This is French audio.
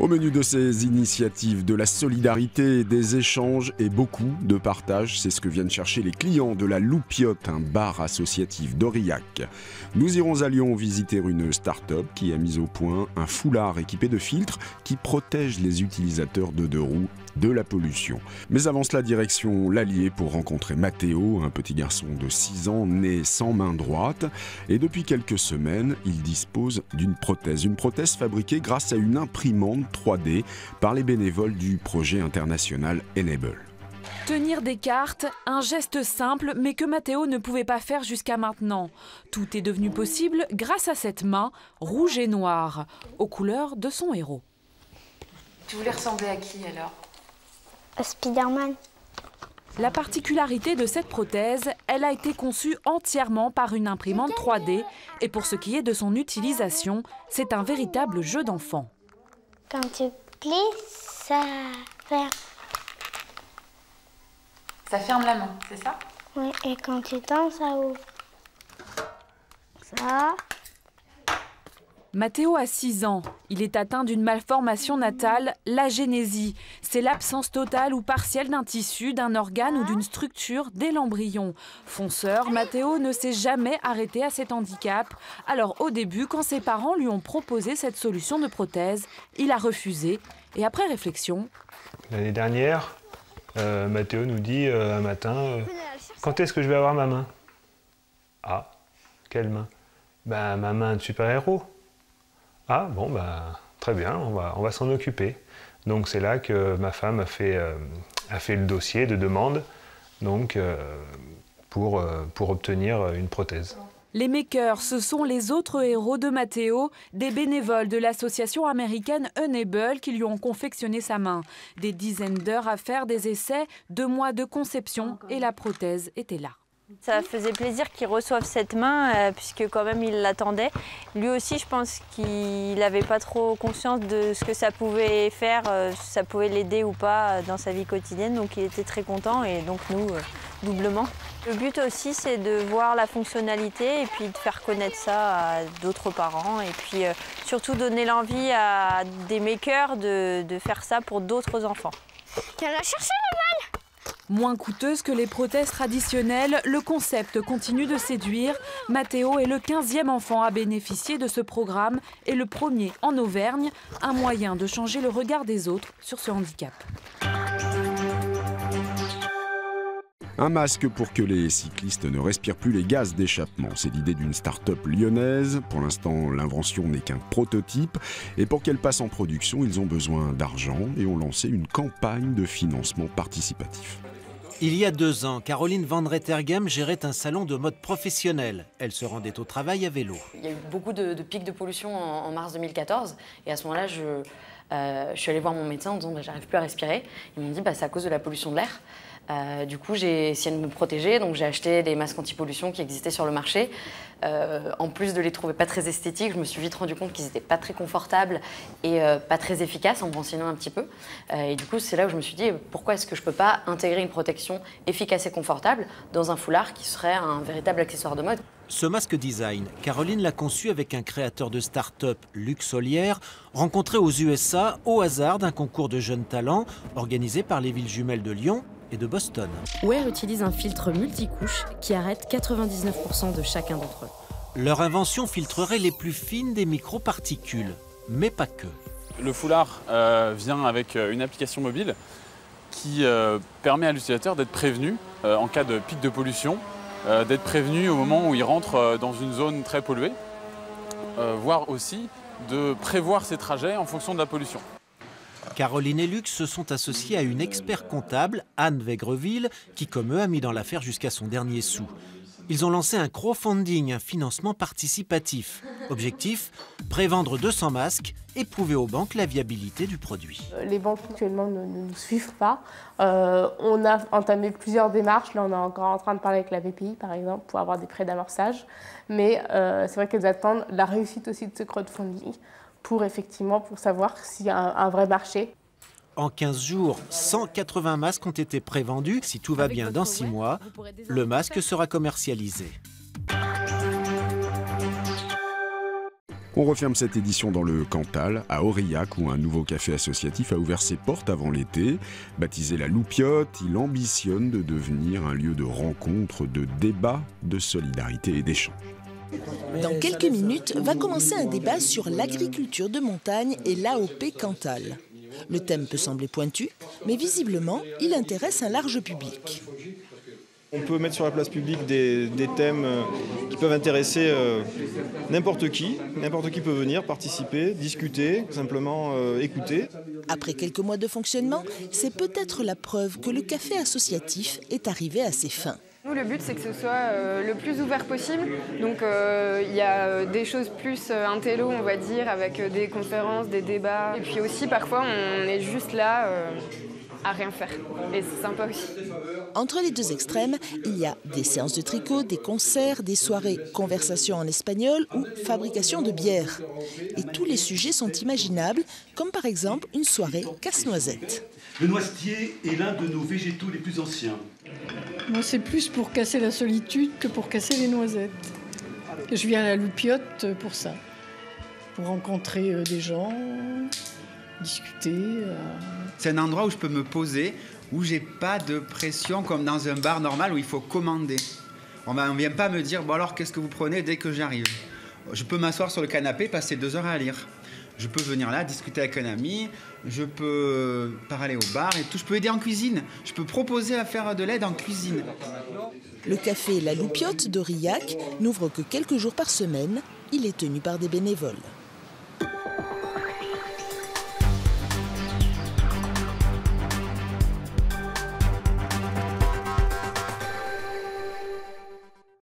Au menu de ces initiatives, de la solidarité, des échanges et beaucoup de partage, c'est ce que viennent chercher les clients de la Loupiote, un bar associatif d'Aurillac. Nous irons à Lyon visiter une start-up qui a mis au point un foulard équipé de filtres qui protège les utilisateurs de deux roues de la pollution. Mais avant cela, direction l'Allier pour rencontrer Mathéo, un petit garçon de 6 ans né sans main droite. Et depuis quelques semaines, il dispose d'une prothèse. Une prothèse fabriquée grâce à une imprimante 3D par les bénévoles du projet international Enable. Tenir des cartes, un geste simple mais que Mathéo ne pouvait pas faire jusqu'à maintenant. Tout est devenu possible grâce à cette main rouge et noire, aux couleurs de son héros. Tu voulais ressembler à qui alors ? À Spider-Man. La particularité de cette prothèse, elle a été conçue entièrement par une imprimante 3D et pour ce qui est de son utilisation, c'est un véritable jeu d'enfant. Quand tu glisses, ça ferme. Ça ferme la main, c'est ça ? Oui, et quand tu tends, ça ouvre. Ça. Mathéo a 6 ans. Il est atteint d'une malformation natale, l'agénésie. C'est l'absence totale ou partielle d'un tissu, d'un organe ou d'une structure dès l'embryon. Fonceur, Mathéo ne s'est jamais arrêté à cet handicap. Alors au début, quand ses parents lui ont proposé cette solution de prothèse, il a refusé. Et après réflexion... L'année dernière, Mathéo nous dit un matin, quand est-ce que je vais avoir ma main? Ah, quelle main? Ben, ma main de super-héros. Ah bon, bah, très bien, on va s'en occuper. Donc c'est là que ma femme a fait le dossier de demande donc, pour obtenir une prothèse. Les makers, ce sont les autres héros de Mathéo, des bénévoles de l'association américaine Enable qui lui ont confectionné sa main. Des dizaines d'heures à faire des essais, 2 mois de conception et la prothèse était là. Ça faisait plaisir qu'il reçoive cette main, puisque quand même il l'attendait. Lui aussi, je pense qu'il n'avait pas trop conscience de ce que ça pouvait faire, ça pouvait l'aider ou pas dans sa vie quotidienne. Donc il était très content et donc nous, doublement. Le but aussi, c'est de voir la fonctionnalité et puis de faire connaître ça à d'autres parents. Et puis surtout donner l'envie à des makers de faire ça pour d'autres enfants. Tu vas chercher le mal. Moins coûteuse que les prothèses traditionnelles, le concept continue de séduire. Mathéo est le 15e enfant à bénéficier de ce programme et le premier en Auvergne, un moyen de changer le regard des autres sur ce handicap. Un masque pour que les cyclistes ne respirent plus les gaz d'échappement. C'est l'idée d'une start-up lyonnaise. Pour l'instant, l'invention n'est qu'un prototype. Et pour qu'elle passe en production, ils ont besoin d'argent et ont lancé une campagne de financement participatif. Il y a 2 ans, Caroline Van Rettergem gérait un salon de mode professionnel. Elle se rendait au travail à vélo. Il y a eu beaucoup de pics de pollution en mars 2014. Et à ce moment-là, je suis allée voir mon médecin en disant j'arrive plus à respirer. Ils m'ont dit c'est à cause de la pollution de l'air. Du coup, j'ai essayé de me protéger, donc j'ai acheté des masques anti-pollution qui existaient sur le marché. En plus de les trouver pas très esthétiques, je me suis vite rendu compte qu'ils n'étaient pas très confortables et pas très efficaces en me renseignant un petit peu. Et du coup, c'est là où je me suis dit pourquoi est-ce que je peux pas intégrer une protection efficace et confortable dans un foulard qui serait un véritable accessoire de mode. Ce masque design, Caroline l'a conçu avec un créateur de start-up, Luc Solière, rencontré aux USA au hasard d'un concours de jeunes talents organisé par les villes jumelles de Lyon et de Boston. Wear utilise un filtre multicouche qui arrête 99% de chacun d'entre eux. Leur invention filtrerait les plus fines des microparticules, mais pas que. Le foulard vient avec une application mobile qui permet à l'utilisateur d'être prévenu en cas de pic de pollution, d'être prévenu au moment où il rentre dans une zone très polluée, voire aussi de prévoir ses trajets en fonction de la pollution. Caroline et Luc se sont associés à une expert comptable, Anne Végreville, qui comme eux a mis dans l'affaire jusqu'à son dernier sou. Ils ont lancé un crowdfunding, un financement participatif. Objectif, prévendre 200 masques et prouver aux banques la viabilité du produit. Les banques actuellement ne nous suivent pas. On a entamé plusieurs démarches. Là, on est encore en train de parler avec la BPI, par exemple, pour avoir des prêts d'amorçage. Mais c'est vrai qu'elles attendent la réussite aussi de ce crowdfunding pour savoir s'il y a un vrai marché. En 15 jours, 180 masques ont été prévendus. Si tout va bien dans 6 mois, le masque sera commercialisé. On referme cette édition dans le Cantal, à Aurillac, où un nouveau café associatif a ouvert ses portes avant l'été. Baptisé la Loupiote, il ambitionne de devenir un lieu de rencontre, de débat, de solidarité et d'échange. Dans quelques minutes va commencer un débat sur l'agriculture de montagne et l'AOP Cantal. Le thème peut sembler pointu, mais visiblement, il intéresse un large public. On peut mettre sur la place publique des thèmes qui peuvent intéresser n'importe qui. N'importe qui peut venir, participer, discuter, simplement écouter. Après quelques mois de fonctionnement, c'est peut-être la preuve que le café associatif est arrivé à ses fins. Nous, le but, c'est que ce soit le plus ouvert possible. Donc, il y a des choses plus intello, on va dire, avec des conférences, des débats. Et puis aussi, parfois, on est juste là à rien faire. Et c'est sympa aussi. Entre les deux extrêmes, il y a des séances de tricot, des concerts, des soirées conversation en espagnol ou fabrication de bière. Et tous les sujets sont imaginables, comme par exemple une soirée casse-noisette. Le noisetier est l'un de nos végétaux les plus anciens. Moi, c'est plus pour casser la solitude que pour casser les noisettes. Je viens à la Loupiote pour ça, pour rencontrer des gens, discuter. C'est un endroit où je peux me poser, où j'ai pas de pression comme dans un bar normal où il faut commander. On ne vient pas me dire « bon alors qu'est-ce que vous prenez dès que j'arrive ?» Je peux m'asseoir sur le canapé, passer 2 heures à lire. Je peux venir là, discuter avec un ami, je peux parler au bar et tout. Je peux aider en cuisine, je peux proposer à faire de l'aide en cuisine. Le café La Loupiote d'Aurillac n'ouvre que quelques jours par semaine. Il est tenu par des bénévoles.